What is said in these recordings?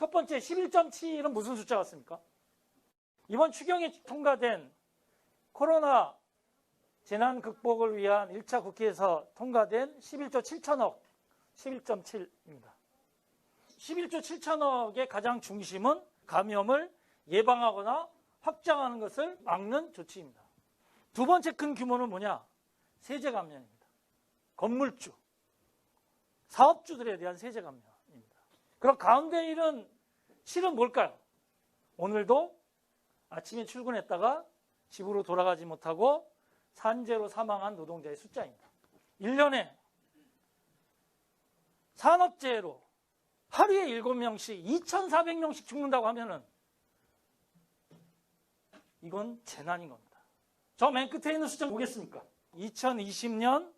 첫 번째 11.7은 무슨 숫자 같습니까? 이번 추경에 통과된 코로나 재난 극복을 위한 1차 국회에서 통과된 11조 7천억, 11.7입니다. 11조 7천억의 가장 중심은 감염을 예방하거나 확장하는 것을 막는 조치입니다. 두 번째 큰 규모는 뭐냐? 세제 감면입니다. 건물주, 사업주들에 대한 세제 감면입니다. 그럼 가운데 일은 실은 뭘까요? 오늘도 아침에 출근했다가 집으로 돌아가지 못하고 산재로 사망한 노동자의 숫자입니다. 1년에 산업재해로 하루에 7명씩 2,400명씩 죽는다고 하면은 이건 재난인 겁니다. 저 맨 끝에 있는 숫자 보겠습니까? 2020년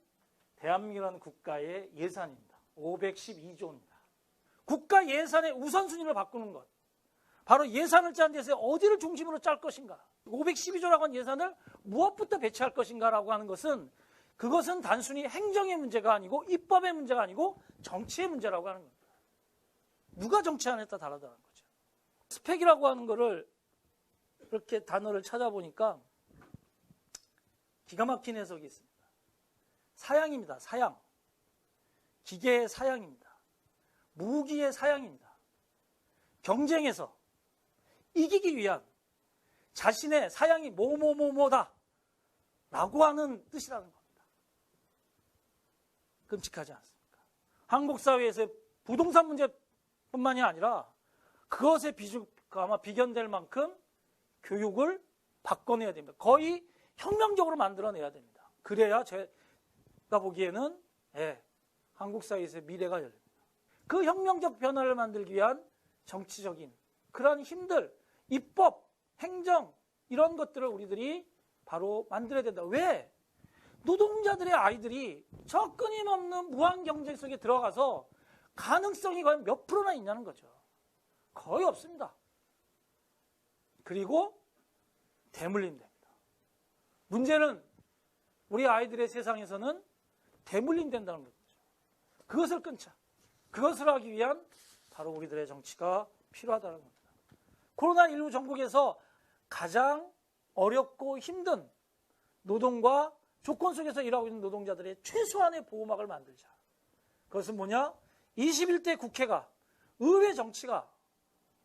대한민국이라는 국가의 예산입니다. 512조입니다. 국가 예산의 우선순위를 바꾸는 것. 바로 예산을 짠 데서 어디를 중심으로 짤 것인가. 512조라고 하는 예산을 무엇부터 배치할 것인가라고 하는 것은 그것은 단순히 행정의 문제가 아니고 입법의 문제가 아니고 정치의 문제라고 하는 겁니다. 누가 정치하느냐에 따라 다르다는 거죠. 스펙이라고 하는 거를 이렇게 단어를 찾아보니까 기가 막힌 해석이 있습니다. 사양입니다. 사양. 기계의 사양입니다. 무기의 사양입니다. 경쟁에서 이기기 위한 자신의 사양이 뭐다 라고 하는 뜻이라는 겁니다. 끔찍하지 않습니까? 한국 사회에서 부동산 문제뿐만이 아니라 그것에 아마 비견될 만큼 교육을 바꿔내야 됩니다. 거의 혁명적으로 만들어내야 됩니다. 그래야 제가 보기에는 한국 사회에서 미래가 열립니다. 그 혁명적 변화를 만들기 위한 정치적인 그런 힘들, 입법, 행정 이런 것들을 우리들이 바로 만들어야 된다. 왜? 노동자들의 아이들이 저 끊임없는 무한 경쟁 속에 들어가서 가능성이 과연 몇 프로나 있냐는 거죠. 거의 없습니다. 그리고 대물림 됩니다. 문제는 우리 아이들의 세상에서는 대물림 된다는 거죠. 그것을 끊자. 그것을 하기 위한 바로 우리들의 정치가 필요하다는 겁니다. 코로나19 전국에서 가장 어렵고 힘든 노동과 조건 속에서 일하고 있는 노동자들의 최소한의 보호막을 만들자. 그것은 뭐냐? 21대 국회가, 의회 정치가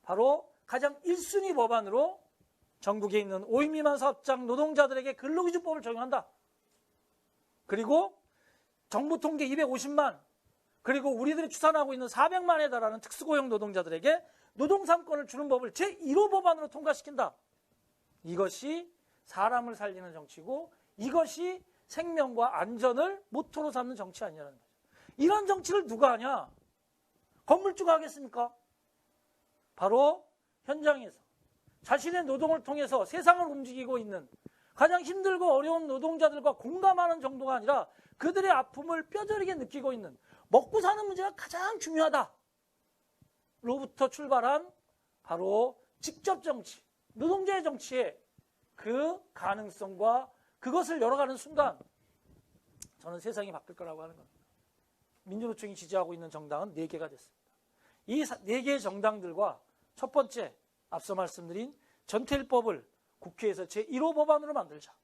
바로 가장 1순위 법안으로 전국에 있는 5인 미만 사업장 노동자들에게 근로기준법을 적용한다. 그리고 정부 통계 250만, 그리고 우리들이 추산하고 있는 400만에 달하는 특수고용 노동자들에게 노동 3권을 주는 법을 제1호 법안으로 통과시킨다. 이것이 사람을 살리는 정치고 이것이 생명과 안전을 모토로 삼는 정치 아니냐는 거죠. 이런 정치를 누가 하냐? 건물주가 하겠습니까? 바로 현장에서 자신의 노동을 통해서 세상을 움직이고 있는 가장 힘들고 어려운 노동자들과 공감하는 정도가 아니라 그들의 아픔을 뼈저리게 느끼고 있는 먹고 사는 문제가 가장 중요하다 로부터 출발한 바로 직접 정치, 노동자의 정치의 그 가능성과 그것을 열어가는 순간 저는 세상이 바뀔 거라고 하는 겁니다. 민주노총이 지지하고 있는 정당은 4개가 됐습니다. 이 4개의 정당들과 첫 번째 앞서 말씀드린 전태일법을 국회에서 제1호 법안으로 만들자.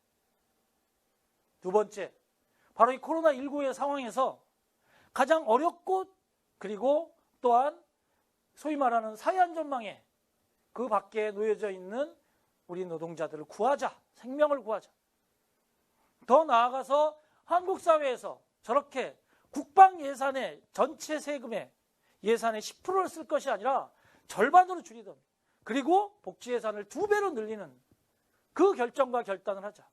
두 번째, 바로 이 코로나19의 상황에서 가장 어렵고 그리고 또한 소위 말하는 사회안전망에 그 밖에 놓여져 있는 우리 노동자들을 구하자. 생명을 구하자. 더 나아가서 한국 사회에서 저렇게 국방 예산의 전체 세금의 예산의 10%를 쓸 것이 아니라 절반으로 줄이든 그리고 복지 예산을 2배로 늘리는 그 결정과 결단을 하자.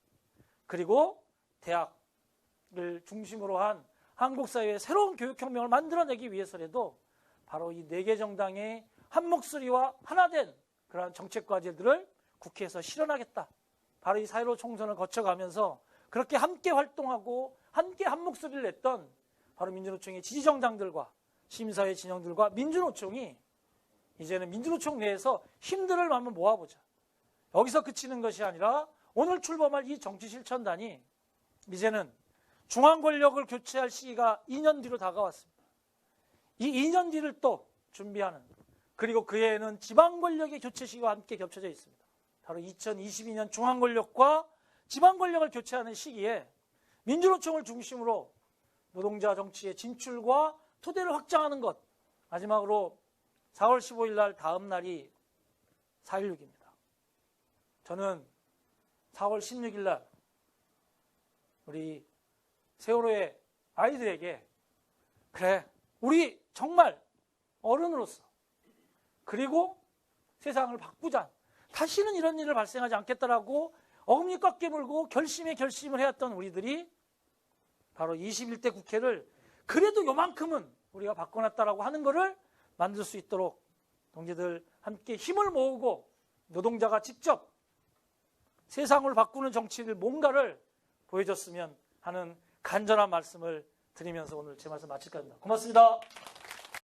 그리고 대학을 중심으로 한 한국 사회의 새로운 교육혁명을 만들어내기 위해서라도 바로 이 4개 정당의 한 목소리와 하나 된 그러한 정책 과제들을 국회에서 실현하겠다. 바로 이 4.15 총선을 거쳐가면서 그렇게 함께 활동하고 함께 한 목소리를 냈던 바로 민주노총의 지지정당들과 시민사회 진영들과 민주노총이 이제는 민주노총 내에서 힘들을 한번 모아보자. 여기서 그치는 것이 아니라 오늘 출범할 이 정치실천단이 이제는 중앙 권력을 교체할 시기가 2년 뒤로 다가왔습니다. 이 2년 뒤를 또 준비하는 그리고 그 해에는 지방 권력의 교체 시기와 함께 겹쳐져 있습니다. 바로 2022년 중앙 권력과 지방 권력을 교체하는 시기에 민주노총을 중심으로 노동자 정치의 진출과 토대를 확장하는 것, 마지막으로 4월 15일 날 다음 날이 4.16입니다. 저는 4월 16일 날 우리 세월호의 아이들에게 그래, 우리 정말 어른으로서 그리고 세상을 바꾸자, 다시는 이런 일을 발생하지 않겠다라고 어금니 꽉 깨물고 결심을 해왔던 우리들이 바로 21대 국회를 그래도 요만큼은 우리가 바꿔놨다라고 하는 것을 만들 수 있도록 동지들 함께 힘을 모으고 노동자가 직접 세상을 바꾸는 정치를 뭔가를 보여줬으면 하는 간절한 말씀을 드리면서 오늘 제 말씀 마칠까 합니다. 고맙습니다.